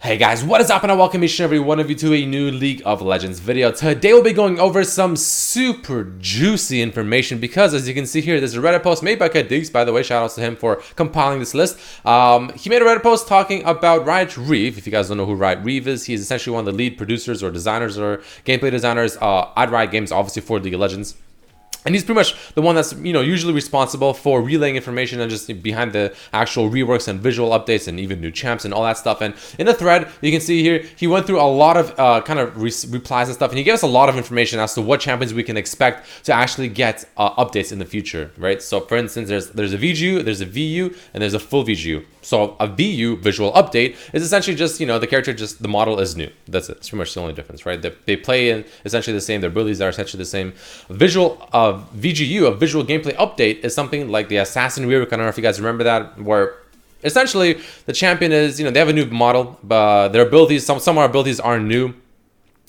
Hey guys, what is up, and I welcome each and every one of you to a new League of Legends video. Today we'll be going over some super juicy information because, as you can see here, there's a Reddit post made by Vegard. By the way, shout outs to him for compiling this list. He made a Reddit post talking about Riot Reeve. If you guys don't know who Riot Reeve is, he's essentially one of the lead producers or designers or gameplay designers at Riot Games, obviously for League of Legends. And he's pretty much the one that's, usually responsible for relaying information and just behind the actual reworks and visual updates and even new champs and all that stuff. And in the thread, you can see here, he went through a lot of replies and stuff, and he gave us a lot of information as to what champions we can expect to actually get updates in the future, right? So for instance, there's a VGU, there's a VU, and there's a full VGU. So a VU, visual update, is essentially just, the character, just the model is new. That's it. It's pretty much the only difference, right? They play in essentially the same, their abilities are essentially the same. Visual VGU, a visual gameplay update, is something like the Assassin Rework. I don't know if you guys remember that, where essentially the champion is, they have a new model, but their abilities, some of our abilities are new.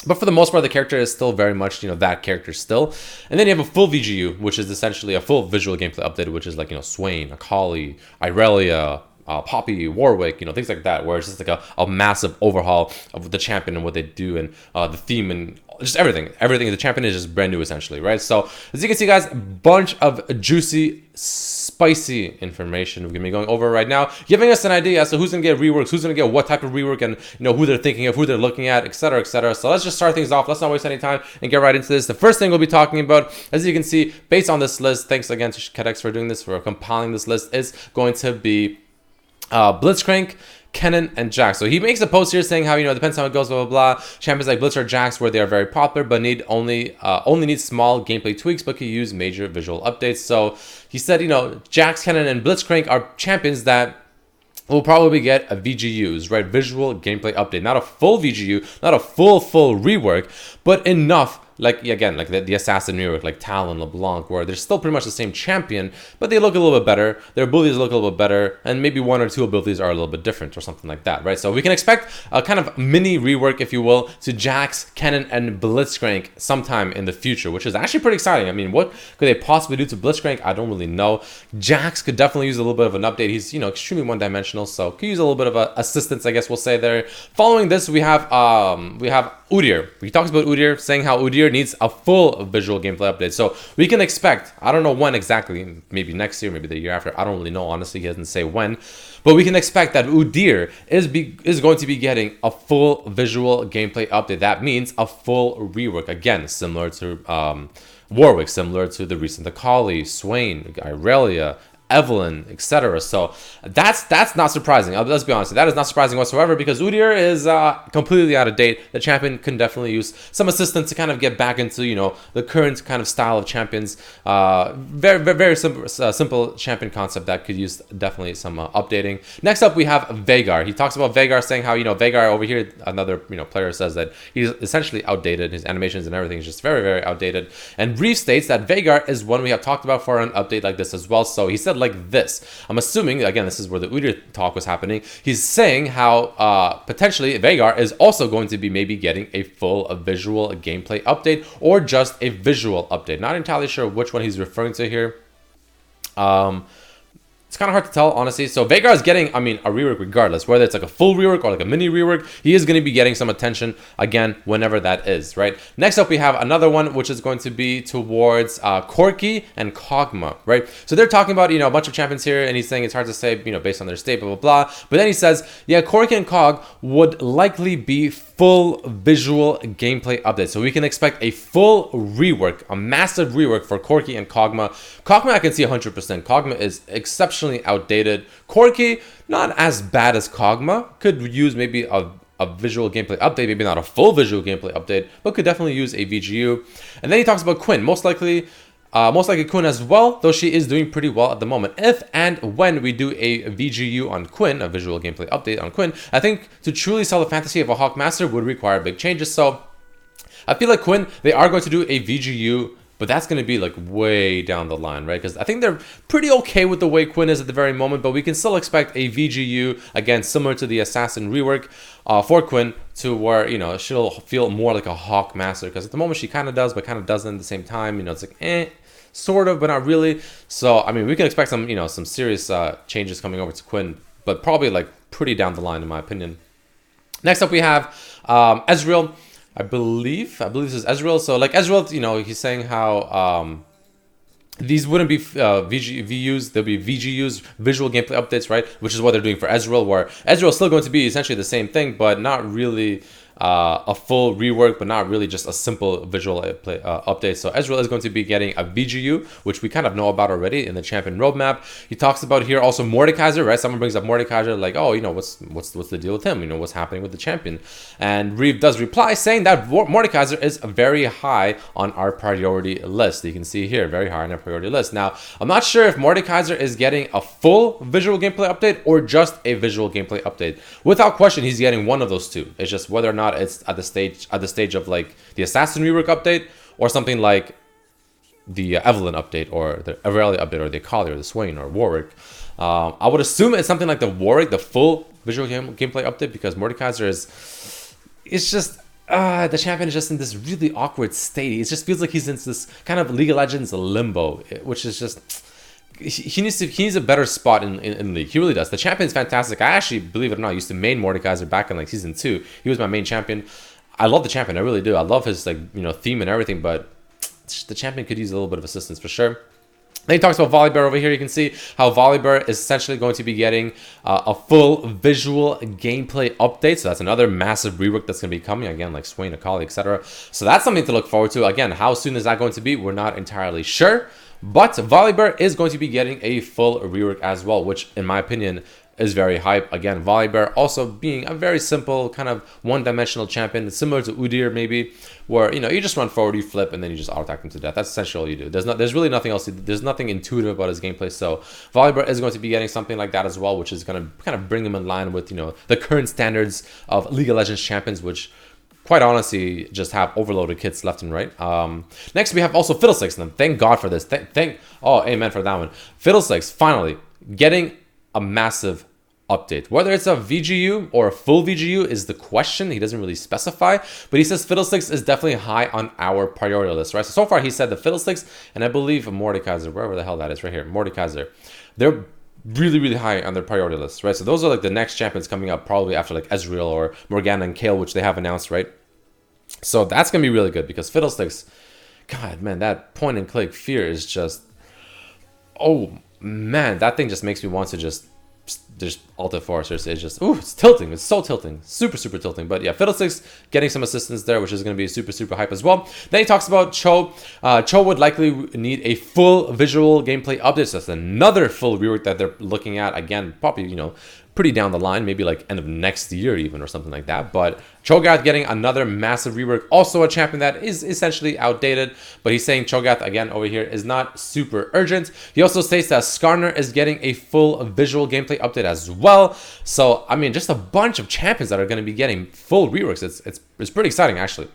But for the most part, the character is still very much, that character still. And then you have a full VGU, which is essentially a full visual gameplay update, which is like, Swain, Akali, Irelia, Poppy, Warwick, things like that, where it's just like a massive overhaul of the champion and what they do and the theme and just everything. Everything. The champion is just brand new, essentially, right? So as you can see, guys, a bunch of juicy, spicy information we're gonna be going over right now, giving us an idea as to who's gonna get reworks, who's gonna get what type of rework, and who they're thinking of, who they're looking at, etc., etc. So let's just start things off. Let's not waste any time and get right into this. The first thing we'll be talking about, as you can see, based on this list, thanks again to Kedex for doing this, for compiling this list, is going to be Blitzcrank, Kennen, and Jax. So he makes a post here saying how, it depends how it goes, blah, blah, blah. Champions like Blitz or Jax, where they are very popular, but only need small gameplay tweaks, but can use major visual updates. So he said, Jax, Kennen, and Blitzcrank are champions that will probably get a VGUs, right? Visual gameplay update. Not a full VGU, not a full rework, but enough, like the Assassin rework, like Talon, LeBlanc, where they're still pretty much the same champion, but they look a little bit better, their abilities look a little bit better, and maybe one or two abilities are a little bit different or something like that, right? So we can expect a kind of mini rework, if you will, to Jax, Kennen, and Blitzcrank sometime in the future, which is actually pretty exciting. I mean, what could they possibly do to Blitzcrank? I don't really know. Jax could definitely use a little bit of an update. He's, extremely one-dimensional, so could use a little bit of assistance, I guess we'll say there. Following this, we have UDYR. He talks about UDYR, saying how UDYR needs a full visual gameplay update. So we can expect, I don't know when exactly, maybe next year, maybe the year after, I don't really know, honestly, he doesn't say when, but we can expect that UDYR is going to be getting a full visual gameplay update. That means a full rework, again, similar to Warwick, similar to the recent Akali, Swain, Irelia, Evelyn, etc. So that's not surprising. Let's be honest, that is not surprising whatsoever, because UDYR is completely out of date. The champion can definitely use some assistance to kind of get back into the current kind of style of champions. Very simple champion concept that could use definitely some updating. Next up, we have Vegard. He talks about Vegard, saying how Vegard over here, another player, says that he's essentially outdated. His animations and everything is just very outdated. And Reeve states that Vegard is one we have talked about for an update like this as well. So he said like this. I'm assuming, again, this is where the UDYR talk was happening. He's saying how potentially Vegard is also going to be maybe getting a full visual gameplay update, or just a visual update. Not entirely sure which one he's referring to here. It's kind of hard to tell, honestly. So Vegard is getting, a rework regardless, whether it's like a full rework or like a mini rework. He is going to be getting some attention, again, whenever that is, right? Next up, we have another one, which is going to be towards Corki and Kog'Maw, right? So they're talking about, a bunch of champions here, and he's saying it's hard to say, based on their state, blah, blah, blah. But then he says, yeah, Corki and Kog would likely be full visual gameplay update. So we can expect a full rework, a massive rework for Corki and Kog'Maw. Kog'Maw, I can see 100%. Kog'Maw is exceptionally outdated. Corki, not as bad as Kog'Maw. Could use maybe a visual gameplay update, maybe not a full visual gameplay update, but could definitely use a VGU. And then he talks about Quinn. Most likely Quinn as well, though she is doing pretty well at the moment. If and when we do a VGU on Quinn, a visual gameplay update on Quinn, I think to truly sell the fantasy of a Hawk Master would require big changes. So I feel like Quinn, they are going to do a VGU, but that's going to be like way down the line, right? Because I think they're pretty okay with the way Quinn is at the very moment, but we can still expect a VGU, again, similar to the Assassin rework for Quinn, to where, she'll feel more like a Hawk Master, because at the moment she kind of does, but kind of doesn't at the same time. It's like, sort of, but not really. So, we can expect some, some serious changes coming over to Quinn, but probably like pretty down the line, in my opinion. Next up, we have Ezreal. I believe this is Ezreal. So like Ezreal, you know, he's saying how these wouldn't be VUs, they'll be VGUs, visual gameplay updates, right? Which is what they're doing for Ezreal, where Ezreal is still going to be essentially the same thing, but not really a full rework, but not really just a simple visual update. So Ezreal is going to be getting a VGU, which we kind of know about already in the champion roadmap. He talks about here also Mordekaiser, right? Someone brings up Mordekaiser, like, oh, you know, what's the deal with him? You know, what's happening with the champion? And Reeve does reply saying that Mordekaiser is very high on our priority list. You can see here, very high on our priority list. Now, I'm not sure if Mordekaiser is getting a full visual gameplay update or just a visual gameplay update. Without question, he's getting one of those two. It's just whether or not it's at the stage of like the Assassin rework update or something like the Evelyn update or the Azrael update or the Akali or the Swain or Warwick. I would assume it's something like the Warwick, the full visual gameplay update, because Mordekaiser it's just the champion is just in this really awkward state. It just feels like he's in this kind of League of Legends limbo, which is just he needs a better spot in League. He really does. The champion is fantastic. I actually, believe it or not, used to main Mordekaiser back in like season 2. He was my main champion. I love the champion. I really do. I love his like, you know, theme and everything, but the champion could use a little bit of assistance for sure. Then he talks about Volibear over here. You can see how Volibear is essentially going to be getting a full visual gameplay update. So that's another massive rework that's going to be coming again, like Swain, Akali, etc. So that's something to look forward to. Again, how soon is that going to be? We're not entirely sure. But Volibear is going to be getting a full rework as well, which in my opinion is very hype. Again, Volibear also being a very simple kind of one-dimensional champion, similar to UDYR maybe, where, you know, you just run forward, you flip, and then you just auto-attack them to death. That's essentially all you do. There's really nothing else. There's nothing intuitive about his gameplay. So Volibear is going to be getting something like that as well, which is going to kind of bring him in line with, you know, the current standards of League of Legends champions, which quite honestly just have overloaded kits left and right. Next, we have also Fiddlesticks. And thank God for this. Oh, amen for that one. Fiddlesticks finally getting a massive update. Whether it's a VGU or a full VGU is the question. He doesn't really specify, but he says Fiddlesticks is definitely high on our priority list, right? So far he said the Fiddlesticks, and I believe Mordekaiser, wherever the hell that is, right here, Mordekaiser, they're really, really high on their priority list, right? So those are like the next champions coming up probably after like Ezreal or Morgana and Kayle, which they have announced, right? So that's going to be really good because Fiddlesticks, God, man, that point and click fear is just, oh man, that thing just makes me want to just Alta Foresters. It's just, ooh, it's tilting. It's so tilting. Super, super tilting. But yeah, Fiddlesticks getting some assistance there, which is going to be super, super hype as well. Then he talks about Cho. Cho would likely need a full visual gameplay update. So that's another full rework that they're looking at. Again, probably, you know, pretty down the line, maybe like end of next year even or something like that. But Chogath getting another massive rework, also a champion that is essentially outdated, but he's saying Chogath again over here is not super urgent. He also states that Skarner is getting a full visual gameplay update as well. So I mean, just a bunch of champions that are going to be getting full reworks. It's pretty exciting actually.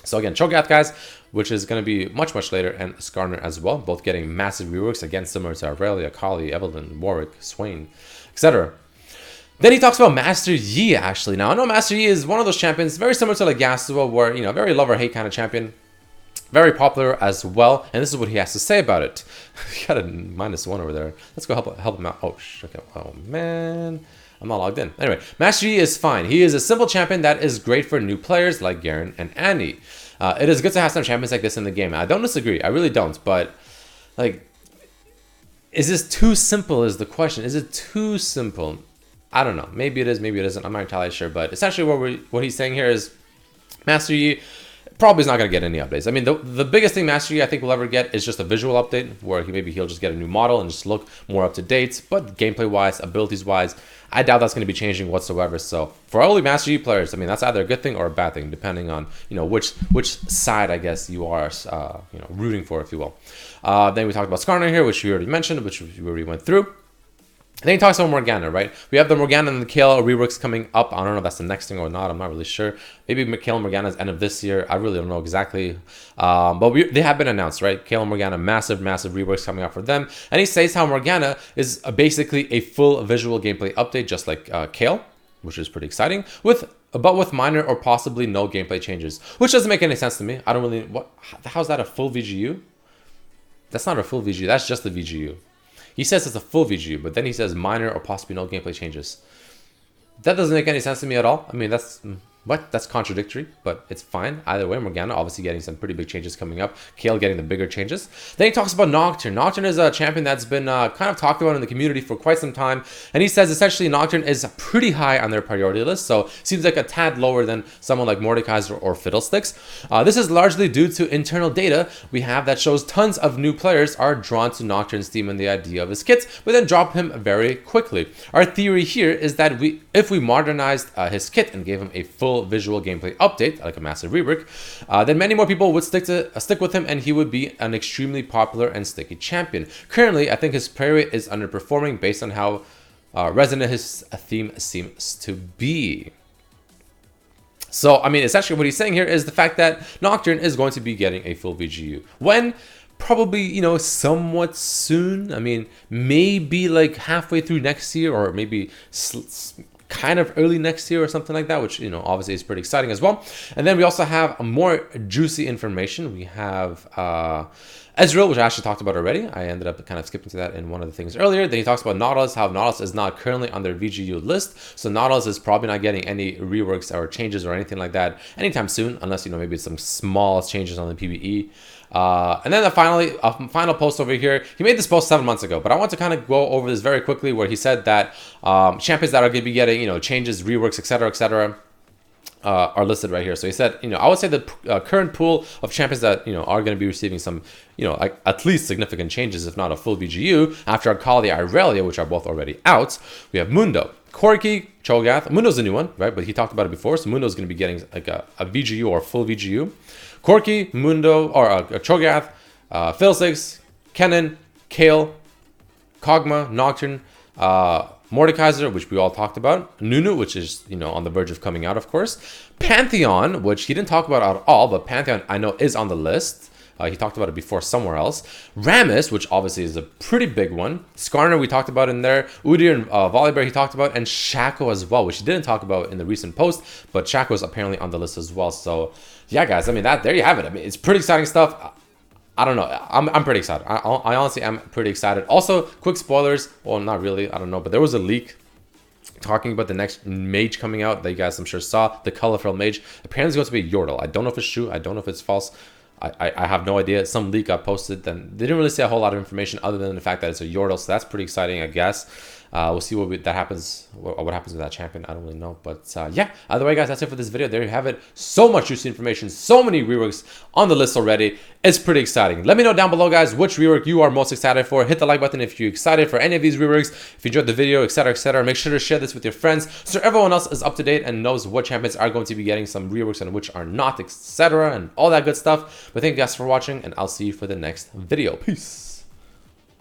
So again, Chogath guys, which is going to be much, much later, and Skarner as well, both getting massive reworks, again similar to Azrael, Akali, Evelyn, Warwick, Swain, etc. Then he talks about Master Yi, actually. Now, I know Master Yi is one of those champions, very similar to like Yasuo, where, you know, very love or hate kind of champion. Very popular as well. And this is what he has to say about it. He got a -1 over there. Let's go help him out. Oh, okay. Oh, man. I'm not logged in. Anyway, Master Yi is fine. He is a simple champion that is great for new players like Garen and Annie. It is good to have some champions like this in the game. I don't disagree. I really don't. But, like, is this too simple is the question. Is it too simple? I don't know. Maybe it is, maybe it isn't. I'm not entirely sure. But essentially what he's saying here is Master Yi probably is not going to get any updates. I mean, the biggest thing Master Yi I think will ever get is just a visual update where he'll just get a new model and just look more up to date. But gameplay-wise, abilities-wise, I doubt that's going to be changing whatsoever. So for only Master Yi players, I mean, that's either a good thing or a bad thing, depending on, you know, which side, I guess, you are, you know, rooting for, if you will. Then we talked about Skarner here, which we already mentioned, which we already went through. And then he talks about Morgana, right? We have the Morgana and the Kayle reworks coming up. I don't know if that's the next thing or not. I'm not really sure. Maybe Kayle and Morgana's end of this year. I really don't know exactly. But they have been announced, right? Kayle and Morgana, massive, massive reworks coming up for them. And he says how Morgana is basically a full visual gameplay update, just like Kayle, which is pretty exciting, but with minor or possibly no gameplay changes, which doesn't make any sense to me. I don't really... How's that a full VGU? That's not a full VGU. That's just the VGU. He says it's a full VGU, but then he says minor or possibly no gameplay changes. That doesn't make any sense to me at all. I mean, that's contradictory, but it's fine. Either way, Morgana obviously getting some pretty big changes coming up. Kale getting the bigger changes. Then he talks about Nocturne. Nocturne is a champion that's been kind of talked about in the community for quite some time. And he says essentially Nocturne is pretty high on their priority list. So seems like a tad lower than someone like Mordekaiser or Fiddlesticks. This is largely due to internal data we have that shows tons of new players are drawn to Nocturne's theme and the idea of his kits, but then drop him very quickly. Our theory here is that if we modernized his kit and gave him a full visual gameplay update, like a massive rework, then many more people would stick with him, and he would be an extremely popular and sticky champion. Currently, I think his play rate is underperforming based on how resonant his theme seems to be. So, I mean, essentially what he's saying here is the fact that Nocturne is going to be getting a full VGU. When? Probably, you know, somewhat soon. I mean, maybe like halfway through next year, or maybe kind of early next year or something like that, which, you know, obviously is pretty exciting as well. And then we also have more juicy information. We have Ezreal, which I actually talked about already. I ended up kind of skipping to that in one of the things earlier. Then he talks about Nautilus, how Nautilus is not currently on their VGU list. So Nautilus is probably not getting any reworks or changes or anything like that anytime soon, unless, you know, maybe it's some small changes on the PvE. And then finally, a final post over here. He made this post 7 months ago, but I want to kind of go over this very quickly, where he said that champions that are going to be getting, you know, changes, reworks, etc., are listed right here. So he said, you know, I would say the current pool of champions that, you know, are going to be receiving some, you know, like at least significant changes, if not a full VGU, after Akali, Irelia, which are both already out. We have Mundo, Corki, Chogath. Mundo's a new one, right? But he talked about it before, so Mundo's going to be getting like a VGU or a full VGU. Corki, Mundo, or Chogath, Fiddlesticks, Kennen, Kale, Kog'Maw, Nocturne, Mordekaiser, which we all talked about, Nunu, which is, you know, on the verge of coming out, of course, Pantheon, which he didn't talk about at all, but Pantheon I know is on the list. He talked about it before somewhere else. Rammus, which obviously is a pretty big one. Skarner, we talked about in there. UDYR and Volibear, he talked about. And Shaco as well, which he didn't talk about in the recent post. But Shaco is apparently on the list as well. So, yeah, guys, I mean, there you have it. I mean, it's pretty exciting stuff. I don't know. I'm pretty excited. I honestly am pretty excited. Also, quick spoilers. Well, not really. I don't know. But there was a leak talking about the next mage coming out that you guys, I'm sure, saw. The colorful mage. Apparently, it's going to be Yordle. I don't know if it's true. I don't know if it's false. I have no idea. Some leak got posted. Then they didn't really say a whole lot of information other than the fact that it's a Yordle. So that's pretty exciting, I guess. We'll see what happens with that champion. I don't really know. But yeah, either way, guys, that's it for this video. There you have it. So much juicy information. So many reworks on the list already. It's pretty exciting. Let me know down below, guys, which rework you are most excited for. Hit the like button if you're excited for any of these reworks. If you enjoyed the video, etc., etc. Make sure to share this with your friends so everyone else is up to date and knows what champions are going to be getting some reworks and which are not, etc., and all that good stuff. But thank you guys for watching, and I'll see you for the next video. Peace.